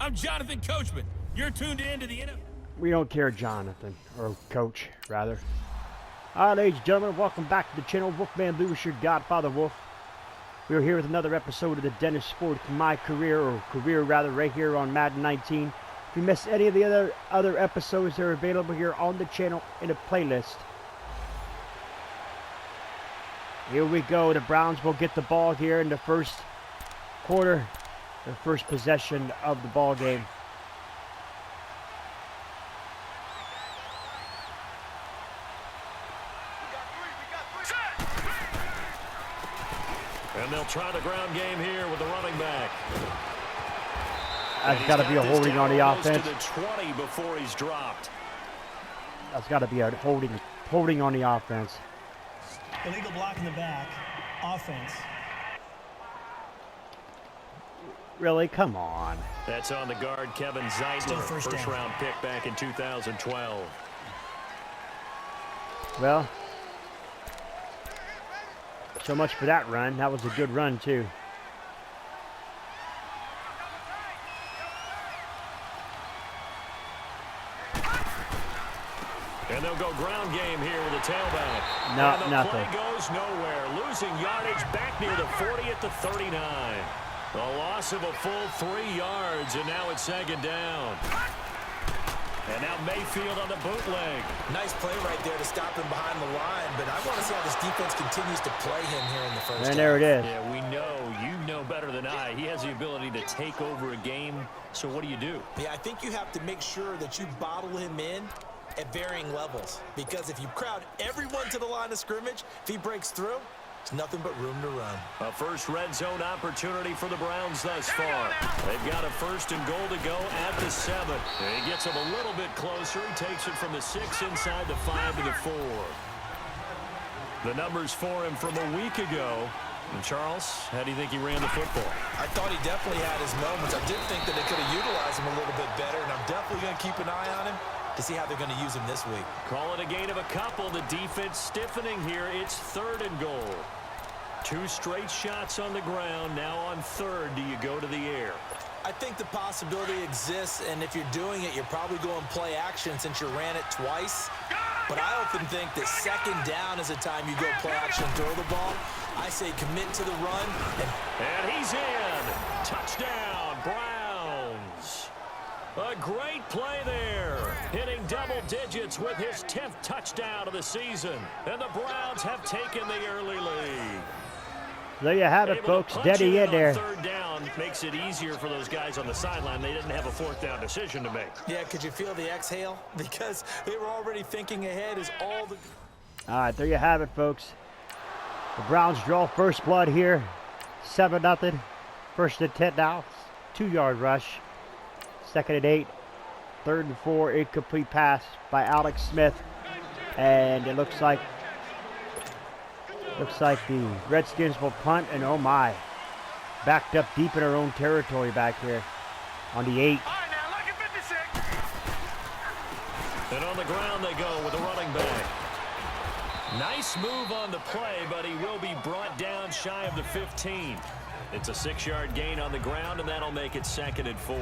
I'm Jonathan Coachman. You're tuned in to the NFL. We don't care, Jonathan, or Coach, rather. Alright, ladies and gentlemen, welcome back to the channel. Wolfman Blue is your Godfather Wolf. We're here with another episode of the Dennis Sports My Career, or Career rather, right here on Madden 19. If you missed any of the other episodes, they're available here on the channel in a playlist. Here we go. The Browns will get the ball here in the first quarter, the first possession of the ball game. And they'll try the ground game here with the running back. That's got to be a holding on the offense. To the 20 before he's dropped. That's got to be a holding on the offense. Illegal block in the back. Offense. Really? Come on. That's on the guard, Kevin Zeitler, first round pick back in 2012. Well, so much for that run. That was a good run, too. And they'll go ground game here with a tailback. No, and the nothing. play goes nowhere. Losing yardage back near the 40 at the 39. A loss of a full 3 yards, and now it's second down. And now Mayfield on the bootleg. Nice play right there to stop him behind the line, but I want to see how this defense continues to play him here in the first half. And there it is. Yeah, we know. You know better than I. He has the ability to take over a game, so what do you do? Yeah, I think you have to make sure that you bottle him in at varying levels, because if you crowd everyone to the line of scrimmage, if he breaks through, it's nothing but room to run. A first red zone opportunity for the Browns thus far. They've got a first and goal to go at the 7. He gets him a little bit closer. He takes it from the 6 inside the 5 to the 4. The numbers for him from a week ago. And Charles, how do you think he ran the football? I thought he definitely had his moments. I did think that they could have utilized him a little bit better, and I'm definitely going to keep an eye on him to see how they're going to use him this week. Call it a gain of a couple. The defense stiffening here. It's 3rd and goal. 2 straight shots on the ground. Now on 3rd, do you go to the air? I think the possibility exists, and if you're doing it, you're probably going play action since you ran it twice. But I often think that 2nd down is a time you go play action and throw the ball. I say commit to the run. And he's in. Touchdown, Browns. A great play there. Hitting double digits with his 10th touchdown of the season. And the Browns have taken the early lead. There you have it, folks. Daddy in there. 3rd down makes it easier for those guys on the sideline. They didn't have a 4th down decision to make. Yeah, could you feel the exhale? Because they were already thinking ahead as all the... All right, there you have it, folks. The Browns draw first blood here. 7-0. 1st and 10 now. 2-yard rush. 2nd and 8. 3rd and 4. Incomplete pass by Alex Smith. And it looks like the Redskins will punt, and oh my, backed up deep in our own territory back here on the 8. And on the ground they go with a running back. Nice move on the play, but he will be brought down shy of the 15. It's a 6-yard gain on the ground, and that'll make it 2nd and 4.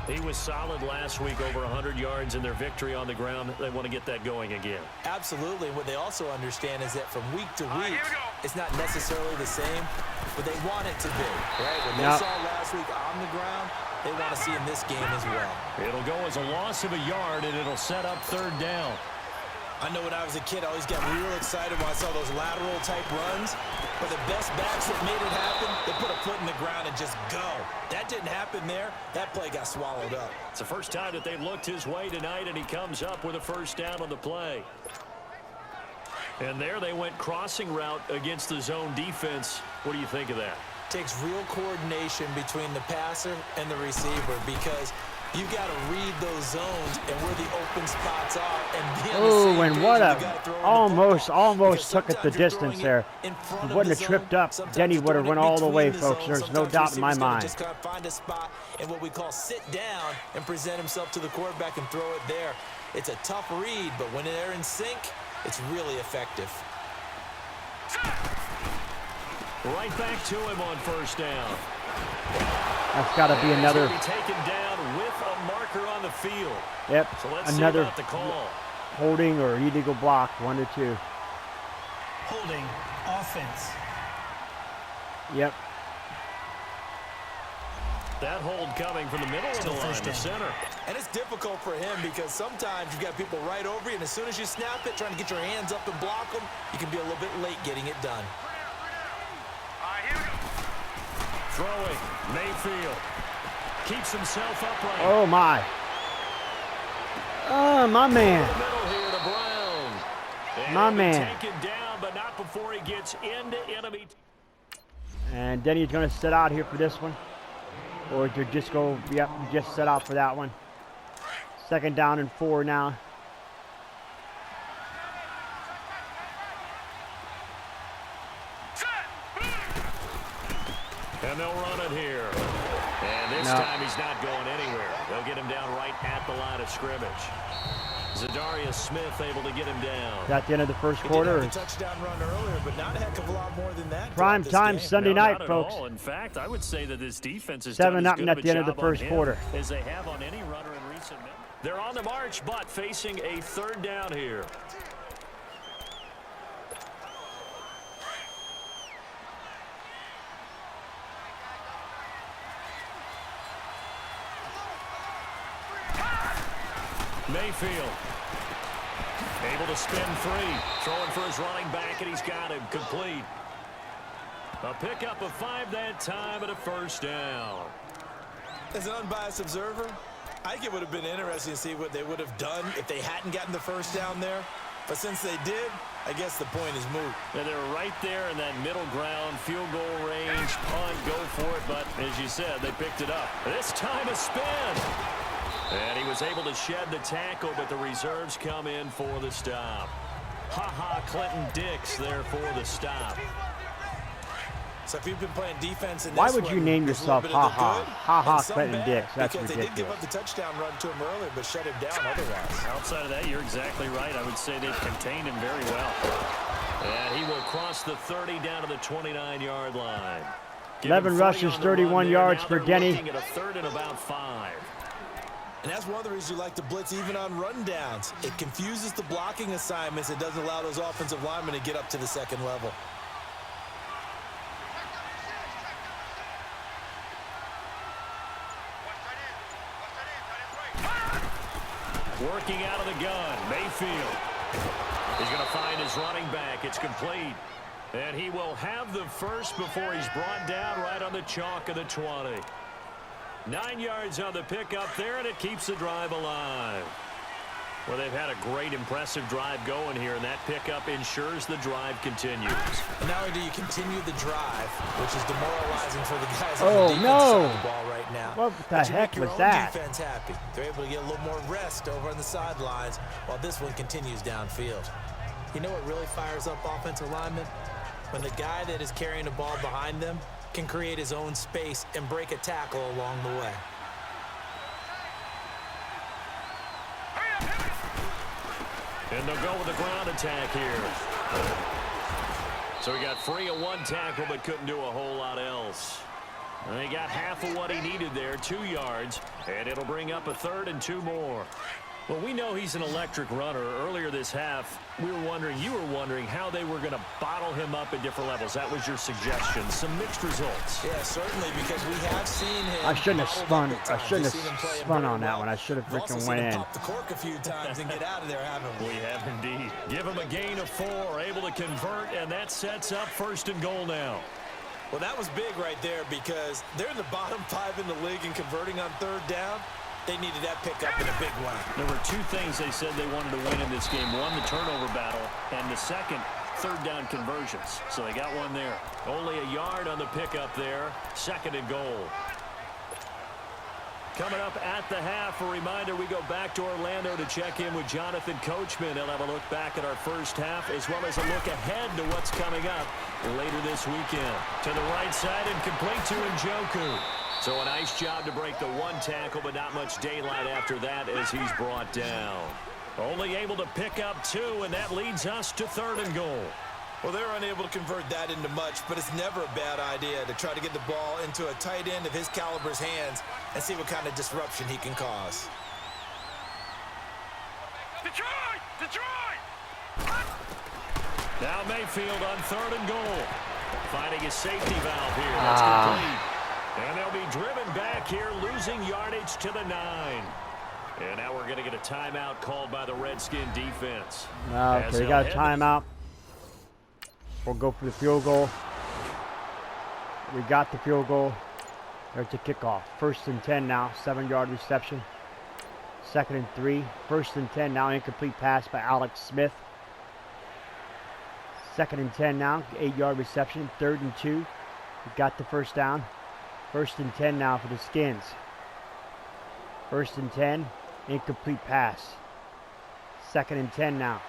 He was solid last week, over 100 yards in their victory on the ground. They want to get that going again. Absolutely. What they also understand is that from week to week, it's not necessarily the same, but they want it to be, right? What they saw last week on the ground, they want to see in this game as well. It'll go as a loss of a yard, and it'll set up 3rd down. I know when I was a kid, I always got real excited when I saw those lateral-type runs. But the best backs that made it happen, they put a foot in the ground and just go. That didn't happen there. That play got swallowed up. It's the first time that they've looked his way tonight, and he comes up with a 1st down on the play. And there they went crossing route against the zone defense. What do you think of that? Takes real coordination between the passer and the receiver, because you've got to read those zones and where the open spots are and be on the same and page what when a you gotta throw almost took it the distance there. If he wouldn't have tripped up, then he would have went all the way, folks. There's no doubt in my mind. Just gotta find a spot and what we call sit down and present himself to the quarterback and throw it there. It's a tough read, but when they're in sync, it's really effective. Right back to him on 1st down. That's got to be another. He's taken down with a marker on the field. Yep, So let's another see about the call. holding or illegal block, 1 or 2. Holding. Offense. Yep. That hold coming from the middle of the line to center. And it's difficult for him because sometimes you've got people right over you, and as soon as you snap it, trying to get your hands up and block them, you can be a little bit late getting it done. Throwing. Mayfield. Keeps himself upright. Oh, my. Oh, my man. In the middle here to Brown. And My he'll be man. taken down, but not before he gets into enemy. And Denny's going to sit out here for this one. Or to just go, yep, just set out for that one. 2nd down and 4 now. And they'll run it here. And this time he's not going anywhere. They'll get him down right at the line of scrimmage. Zadarius Smith able to get him down. Is that the end of the first He quarter? did have a touchdown run earlier, but not a heck of a lot more than that. Prime throughout this time game. Sunday No, night, not at folks. all. In fact, I would say that this defense is 7-0 done as good at of the end a of the job on first him quarter. as they have on any runner in recent minutes. They're on the march, but facing a 3rd down here. Mayfield able to spin free, throwing for his running back, and he's got him complete. A pickup of 5 that time and a 1st down. As an unbiased observer, I think it would have been interesting to see what they would have done if they hadn't gotten the 1st down there. But since they did, I guess the point is moot. And they're right there in that middle ground, field goal range, punt, go for it. But as you said, they picked it up. This time a spin. And he was able to shed the tackle, but the reserves come in for the stop. Ha-ha, Clinton Dix there for the stop. So if you've been playing defense in this Why would you one, name there's a yourself little bit of the Ha-Ha? good Ha-Ha and some Clinton bad, Dix. That's because they did give ridiculous. up the touchdown run to him earlier, but shut him down otherwise. Outside of that, you're exactly right. I would say they've contained him very well. And he will cross the 30 down to the 29-yard line. 11 rushes, 31 yards for Denny. Looking at a 3rd and about 5. And that's one of the reasons you like to blitz even on run downs. It confuses the blocking assignments. It doesn't allow those offensive linemen to get up to the 2nd level. Working out of the gun, Mayfield. He's going to find his running back. It's complete. And he will have the 1st before he's brought down right on the chalk of the 20. 9 yards on the pickup there, and it keeps the drive alive. Well, they've had a great, impressive drive going here, and that pickup ensures the drive continues. And not only do you continue the drive, which is demoralizing for the guys Oh, on the defense no. side of the ball right now. What the but you heck make your was own that? defense happy. They're able to get a little more rest over on the sidelines while this one continues downfield. You know what really fires up offensive linemen? When the guy that is carrying the ball behind them can create his own space and break a tackle along the way. And they'll go with the ground attack here. So he got free of 1 tackle, but couldn't do a whole lot else. And he got half of what he needed there, 2 yards, and it'll bring up a 3rd and 2 more. Well, we know he's an electric runner. Earlier this half, you were wondering how they were going to bottle him up at different levels. That was your suggestion. Some mixed results. Yeah, certainly, because we have seen him. I shouldn't have spun. bottled up at I times. shouldn't We've seen him have playing spun very on that well. one. I should have We've also freaking seen went him in. pop the cork a few times and get out of there, haven't we? We have indeed. Give him a gain of 4, able to convert, and that sets up 1st and goal now. Well, that was big right there because they're in the bottom 5 in the league and converting on 3rd down. They needed that pickup in a big way. There were 2 things they said they wanted to win in this game. One, the turnover battle, and the second, 3rd down conversions. So they got one there. Only a yard on the pickup there. 2nd and goal. Coming up at the half, a reminder, we go back to Orlando to check in with Jonathan Coachman. He'll have a look back at our first half as well as a look ahead to what's coming up later this weekend. To the right side and complete to Njoku. So a nice job to break the 1 tackle, but not much daylight after that as he's brought down. Only able to pick up 2, and that leads us to 3rd and goal. Well, they're unable to convert that into much, but it's never a bad idea to try to get the ball into a tight end of his caliber's hands and see what kind of disruption he can cause. Detroit! Detroit! Now Mayfield on 3rd and goal. Finding his safety valve here. That's complete. And they'll be driven back here, losing yardage to the 9. And now we're going to get a timeout called by the Redskin defense. Okay, they got a timeout. We'll go for the field goal. We got the field goal. There's the kickoff. 1st and 10 now. 7-yard reception. 2nd and 3. 1st and 10 now. Incomplete pass by Alex Smith. 2nd and 10 now. 8-yard reception. 3rd and 2. We got the first down. 1st and 10 now for the Skins. 1st and 10. Incomplete pass. 2nd and 10 now.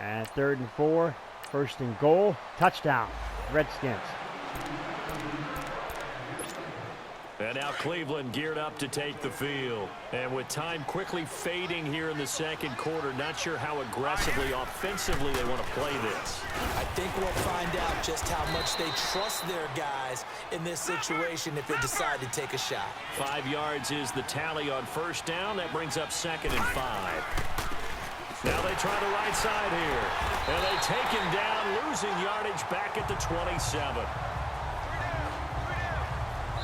And 3rd and 4. 1st and goal. Touchdown. Redskins. And now Cleveland geared up to take the field. And with time quickly fading here in the 2nd quarter, not sure how aggressively, offensively they want to play this. I think we'll find out just how much they trust their guys in this situation if they decide to take a shot. 5 yards is the tally on 1st down. That brings up 2nd and 5. Now they try the right side here. And they take him down, losing yardage back at the 27.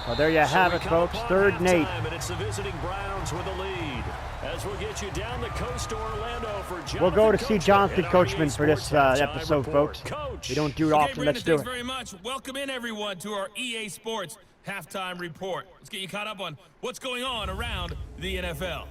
Well, there you have it, folks. 3rd and 8. And it's the visiting Browns with the lead. As we'll get you down the coast to Orlando for Jonathan We'll go to see Jonathan Coachman Coachman for this episode, folks. We don't do it often. Brandon, Let's do it. Thanks very much. Welcome in, everyone, to our EA Sports Halftime Report. Let's get you caught up on what's going on around the NFL.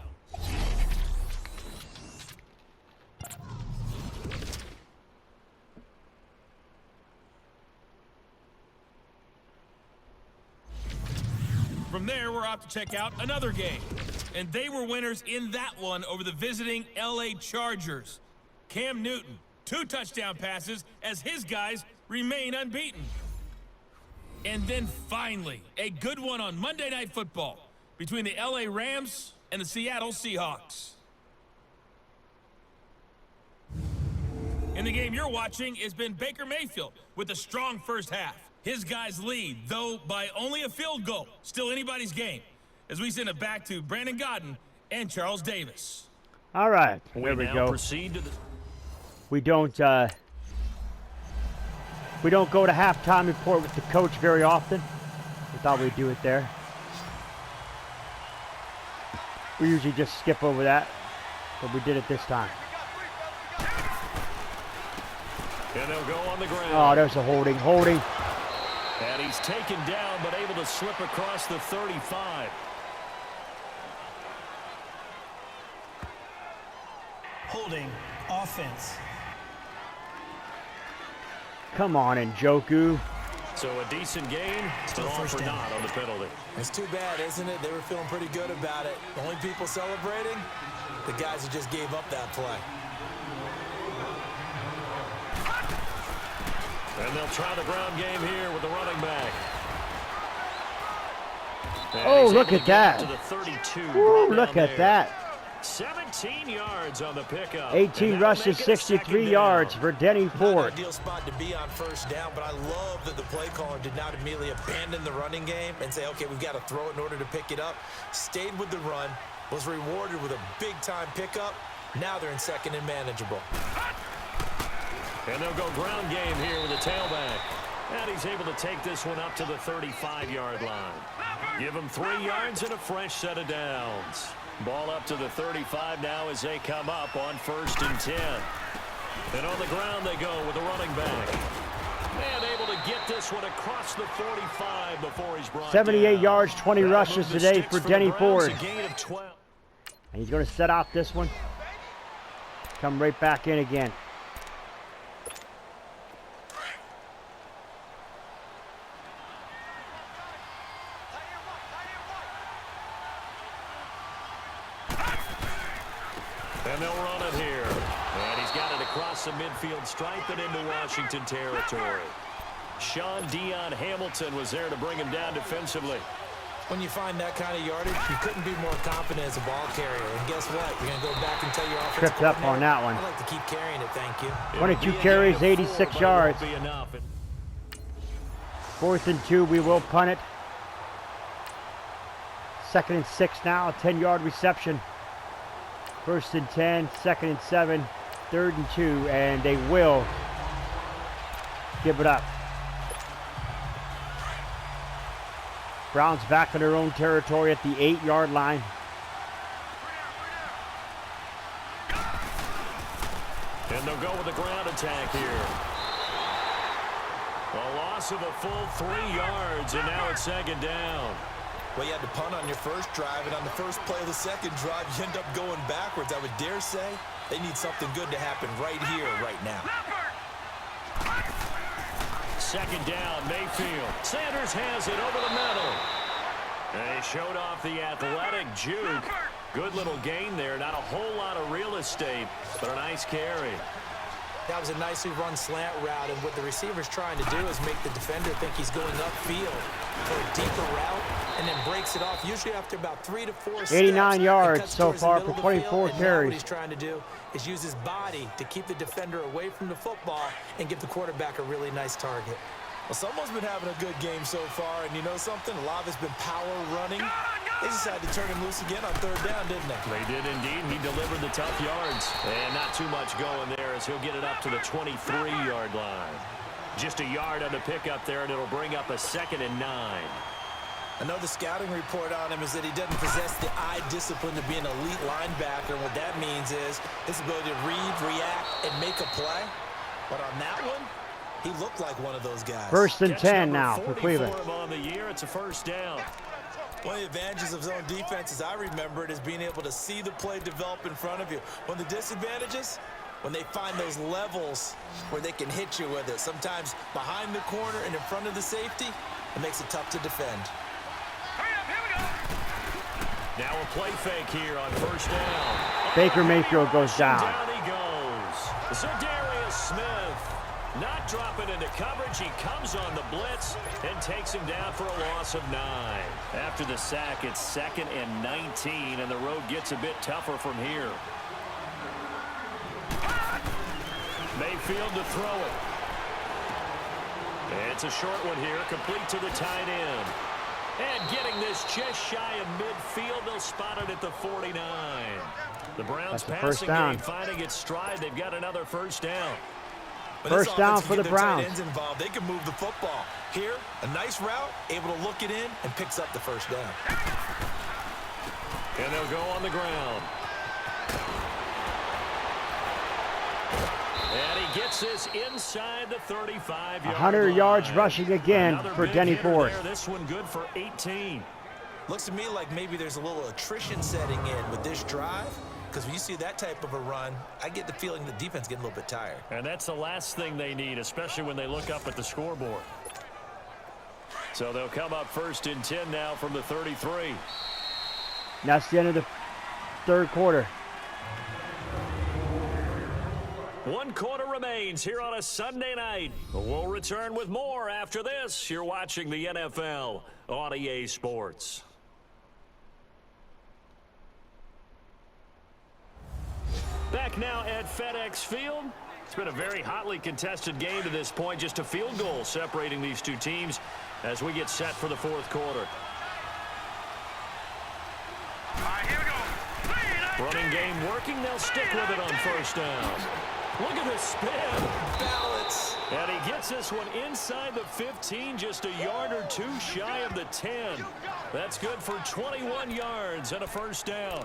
From there, we're off to check out another game. And they were winners in that one over the visiting LA Chargers. Cam Newton, 2 touchdown passes as his guys remain unbeaten. And then finally, a good one on Monday Night Football between the LA Rams and the Seattle Seahawks. In the game you're watching has been Baker Mayfield with a strong first half. His guys lead, though by only a field goal. Still anybody's game. As we send it back to Brandon Godden and Charles Davis. All right, there we go. Proceed to the... We don't go to halftime report with the coach very often. We thought we'd do it there. We usually just skip over that, but we did it this time. And they'll go on the ground. Oh, there's a holding. And he's taken down, but able to slip across the 35. Holding. Offense. Come on, Njoku. So a decent gain, Still but all first for down. naught on the penalty. It's too bad, isn't it? They were feeling pretty good about it. The only people celebrating? The guys who just gave up that play. And they'll try the ground game here with the running back. And Oh, he's look able at to get that. to the 32. Ooh, Brought look down at there. that. 17 yards on the pickup. 18 And that'll rushes, make it a 63 2nd yards down. for Denny Not an Ford. ideal spot to be on 1st down, but I love that the play caller did not immediately abandon the running game and say, okay, we've got to throw it in order to pick it up. Stayed with the run, was rewarded with a big-time pickup. Now they're in 2nd and manageable. And they'll go ground game here with the tailback. And he's able to take this one up to the 35-yard line. Give him 3 yards and a fresh set of downs. Ball up to the 35 now as they come up on 1st and 10. And on the ground they go with the running back. And able to get this one across the 45 before he's brought 78 down. yards, 20 That'll rushes move the today sticks for the Denny Browns, Ford. a gain of 12. And he's going to set out this one. Come right back in again. And they'll run it here. And he's got it across the midfield stripe and into Washington territory. Sean Dion Hamilton was there to bring him down defensively. When you find that kind of yardage, you couldn't be more confident as a ball carrier. And guess what? You're going to go back and tell your offensive Tripped up on that one. I'd like to keep carrying it, thank you. 22 carries, 86 yards. 4th and 2, we will punt it. 2nd and 6 now, a 10-yard reception. 1st and 10, 2nd and 7, 3rd and 2, and they will give it up. Browns back in their own territory at the 8-yard line. And they'll go with a ground attack here. A loss of a full 3 yards, and now it's 2nd down. Well, you had to punt on your first drive, and on the first play of the second drive, you end up going backwards. I would dare say they need something good to happen right here, right now. 2nd down, Mayfield. Sanders has it over the middle. And he showed off the athletic juke. Good little gain there. Not a whole lot of real estate, but a nice carry. That was a nicely run slant route, and what the receiver's trying to do is make the defender think he's going upfield for a deeper route, and then breaks it off, usually after about 3 to 4 steps. 89 yards so far for 24 carries. What he's trying to do is use his body to keep the defender away from the football and give the quarterback a really nice target. Well, someone's been having a good game so far, and you know something? A lot of it's been power running. They decided to turn him loose again on 3rd down, didn't they? They did indeed. He delivered the tough yards. And not too much going there as he'll get it up to the 23-yard line. Just a yard on the pickup there, and it'll bring up a 2nd and 9. Another scouting report on him is that he doesn't possess the eye discipline to be an elite linebacker. And what that means is his ability to read, react, and make a play. But on that one, he looked like one of those guys. 1st and 10 now for Cleveland. On the year, it's a 1st down. One of the advantages of zone defense, as I remember it, is being able to see the play develop in front of you. One of the disadvantages, when they find those levels where they can hit you with it, sometimes behind the corner and in front of the safety, it makes it tough to defend. Now a play fake here on 1st down. Baker Mayfield goes down. Down he goes. Za'Darius Smith not dropping into coverage. He comes on the blitz and takes him down for a loss of 9. After the sack, it's 2nd and 19, and the road gets a bit tougher from here. Mayfield to throw it. It's a short one here, complete to the tight end. And getting this just shy of midfield, they'll spot it at the 49. The Browns passing game finding its stride. They've got another 1st down. First down for the Browns. Involved. They can move the football. Here, a nice route, able to look it in, and picks up the 1st down. And they'll go on the ground. And he gets this inside the 35-yard 100 yards rushing again for Denny Ford. This one good for 18. Looks to me like maybe there's a little attrition setting in with this drive. Because when you see that type of a run, I get the feeling the defense getting a little bit tired. And that's the last thing they need, especially when they look up at the scoreboard. So they'll come up 1st and 10 now from the 33. That's the end of the 3rd quarter. 1 quarter remains here on a Sunday night. We'll return with more after this. You're watching the NFL on EA Sports. Back now at FedEx Field. It's been a very hotly contested game to this point. Just a field goal separating these two teams as we get set for the 4th quarter. Running game working. They'll stick with it on 1st down. Look at the spin. Balance. And he gets this one inside the 15, just a yard or 2 shy of the 10. That's good for 21 yards and a 1st down.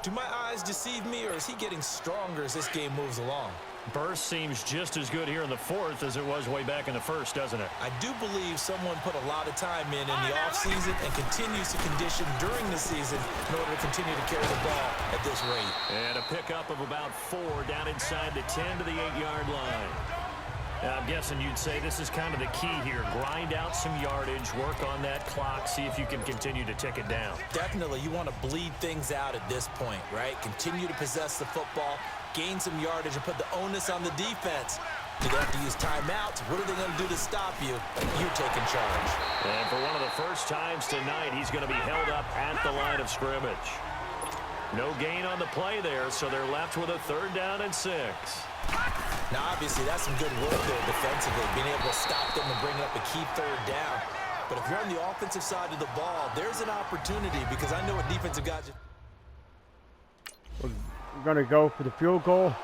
Do my eyes deceive me, or is he getting stronger as this game moves along? Burst seems just as good here in the 4th as it was way back in the 1st, doesn't it? I do believe someone put a lot of time in the offseason and continues to condition during the season in order to continue to carry the ball at this rate. And a pickup of about 4 down inside the 10 to the 8-yard line. I'm guessing you'd say this is kind of the key here. Grind out some yardage, work on that clock, see if you can continue to tick it down. Definitely. You want to bleed things out at this point, right? Continue to possess the football, gain some yardage, and put the onus on the defense Do they have to use timeouts? What are they going to do to stop you? You're taking charge. And for one of the first times tonight, he's going to be held up at the line of scrimmage. No gain on the play there, so they're left with a 3rd down and 6. Now, obviously, that's some good work there defensively, being able to stop them and bring up a key 3rd down. But if you're on the offensive side of the ball, there's an opportunity because I know what defensive guys... We're going to go for the field goal.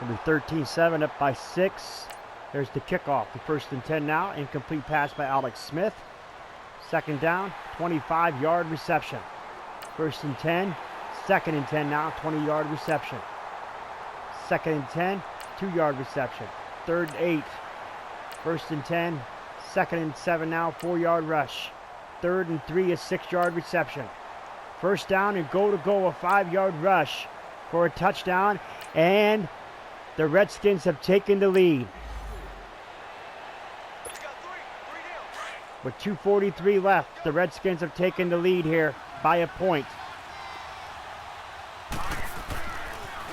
It'll be 13-7, up by 6. There's the kickoff. The 1st and 10 now. Incomplete pass by Alex Smith. 2nd down, 25-yard reception. 1st and 10. 2nd and 10 now, 20-yard reception. 2nd and 10, 2-yard reception. 3rd and 8. 1st and 10. 2nd and 7 now, 4-yard rush. 3rd and 3, a 6-yard reception. 1st down and goal to go, a 5-yard rush for a touchdown. And the Redskins have taken the lead. With 2:43 left, the Redskins have taken the lead here by a point.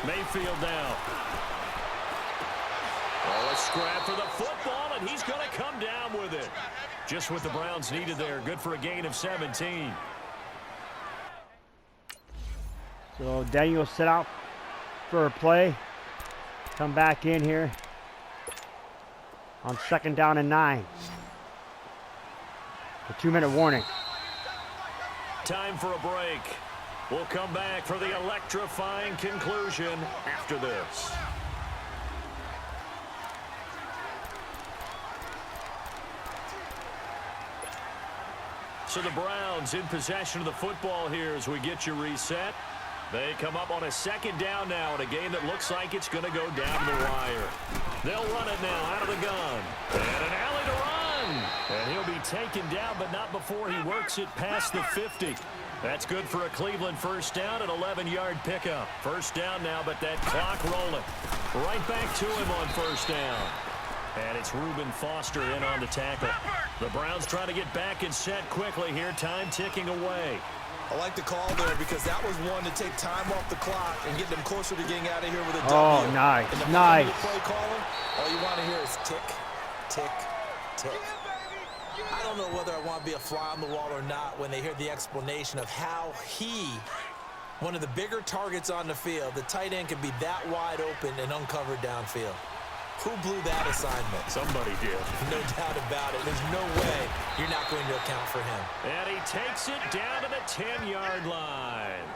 Mayfield now. Oh, a scrap for the football, and he's going to come down with it. Just what the Browns needed there. Good for a gain of 17. So Daniel set out for a play. Come back in here on 2nd down and 9. A 2-minute warning. Time for a break. We'll come back for the electrifying conclusion after this. So the Browns in possession of the football here as we get you reset. They come up on a 2nd down now in a game that looks like it's going to go down the wire. They'll run it now out of the gun. And an alley to run. And he'll be taken down, but not before he works it past the 50. That's good for a Cleveland 1st down, an 11-yard pickup. 1st down now, but that clock rolling. Right back to him on 1st down. And it's Reuben Foster in on the tackle. The Browns trying to get back and set quickly here. Time ticking away. I like the call there because that was one to take time off the clock and get them closer to getting out of here with a W. Oh, nice, and the nice. Play caller, all you want to hear is tick, tick, tick. I don't know whether I want to be a fly on the wall or not when they hear the explanation of how he, one of the bigger targets on the field, the tight end can be that wide open and uncovered downfield. Who blew that assignment? Somebody did. No doubt about it. There's no way you're not going to account for him. And he takes it down to the 10-yard line.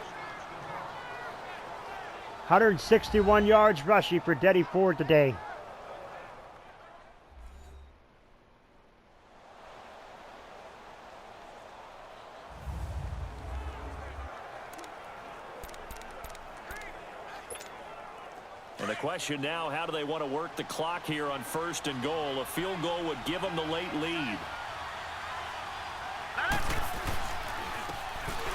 161 yards rushing for Deddy Ford today. And the question now, how do they want to work the clock here on 1st and goal? A field goal would give them the late lead.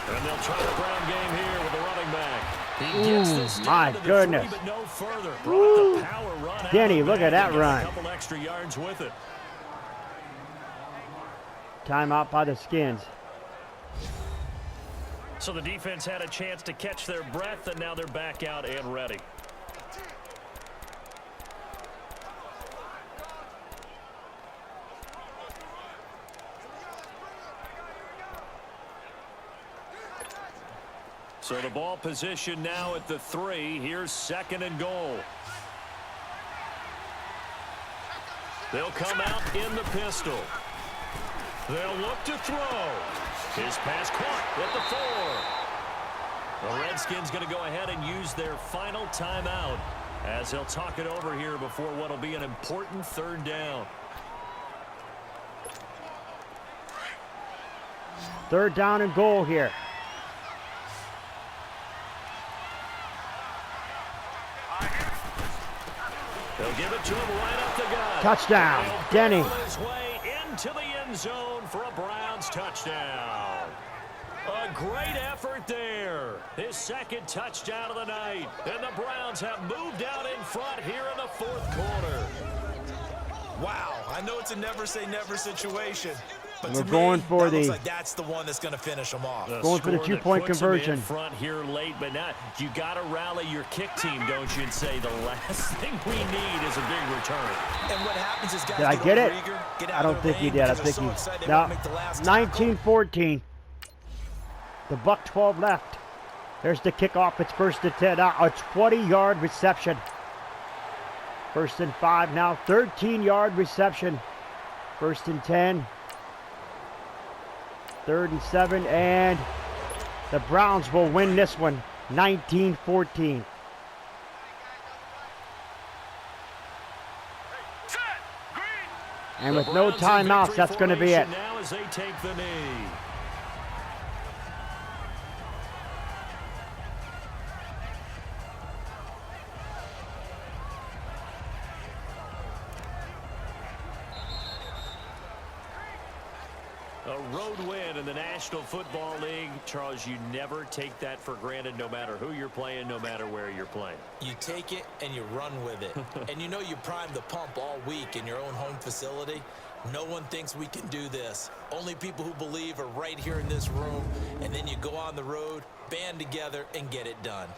And they'll try the ground game here with the running back. He gets this down to the 3, but no further. Brought the power run out Denny, of the look at back that run. A couple extra yards with it. Timeout by the Skins. So the defense had a chance to catch their breath, and now they're back out and ready. So the ball position now at the 3. Here's 2nd and goal. They'll come out in the pistol. They'll look to throw. His pass caught at the 4. The Redskins going to go ahead and use their final timeout as he'll talk it over here before what will be an important 3rd down. 3rd down and goal here. They'll give it to him right up the gut. Touchdown, Denny. His way into the end zone for a Browns touchdown. A great effort there. His 2nd touchdown of the night. And the Browns have moved out in front here in the 4th quarter. Wow, I know it's a never say never situation, but We're to going me, for that looks the- like that's the one that's going to finish them off. Going for the score that 2-point puts 'em in conversion. front here late, but not. You got to rally your kick team, don't you, and say the last thing we need is a big return. And what happens is guys Did I get it? over eager, get I out don't of their think he lane did. I because they're think so he... excited they No, want to make the last tackle. 19-14. The buck 12 left. There's the kickoff. It's 1st and 10. Now a 20-yard reception. 1st and 5 now. 13-yard reception. 1st and 10. 3rd and 7. And the Browns will win this one. 19-14. And with no Browns in timeouts, victory that's going to be it. formation now as they take the knee. A road win in the National Football League. Charles, you never take that for granted, no matter who you're playing, no matter where you're playing. You take it and you run with it. And you know you primed the pump all week in your own home facility. No one thinks we can do this. Only people who believe are right here in this room. And then you go on the road, band together, and get it done.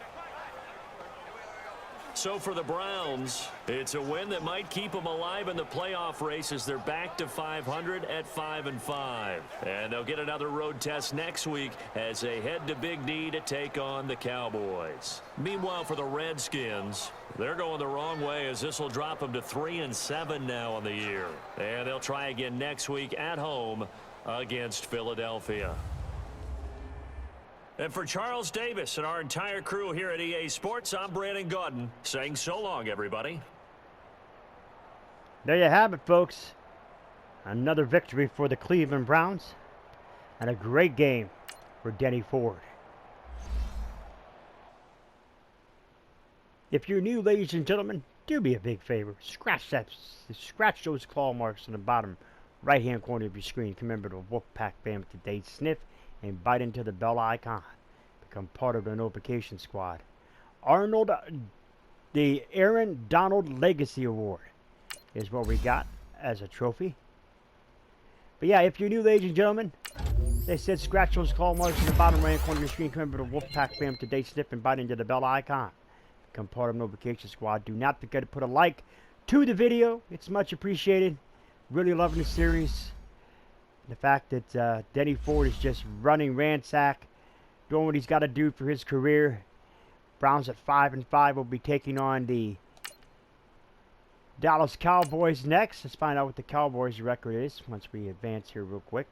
So for the Browns, it's a win that might keep them alive in the playoff race as they're back to 500 at 5-5. And they'll get another road test next week as they head to Big D to take on the Cowboys. Meanwhile, for the Redskins, they're going the wrong way as this will drop them to 3-7 now on the year. And they'll try again next week at home against Philadelphia. And for Charles Davis and our entire crew here at EA Sports, I'm Brandon Gaudin saying so long, everybody. There you have it, folks. Another victory for the Cleveland Browns. And a great game for Denny Ford. If you're new, ladies and gentlemen, do me a big favor. Scratch those claw marks in the bottom right-hand corner of your screen. Remember the Wolfpack fam today. Sniff and bite into the bell icon. Become part of the notification squad. Arnold, the Aaron Donald Legacy Award is what we got as a trophy. But yeah, if you're new, ladies and gentlemen, they said scratch those claw marks in the bottom right corner of your screen. Remember the Wolfpack fam today. Sniff and bite into the bell icon. Become part of the notification squad. Do not forget to put a like to the video. It's much appreciated. Really loving the series. The fact that Denny Ford is just running ransack, doing what he's got to do for his career. Browns at 5-5 will be taking on the Dallas Cowboys next. Let's find out what the Cowboys' record is once we advance here real quick.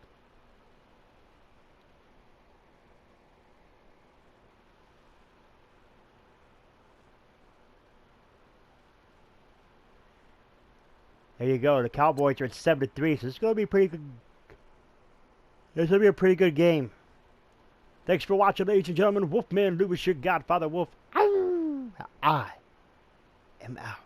There you go. The Cowboys are at 7-3, so it's going to be pretty good. This will be a pretty good game. Thanks for watching, ladies and gentlemen. Wolfman Lewis, your Godfather Wolf. I am out.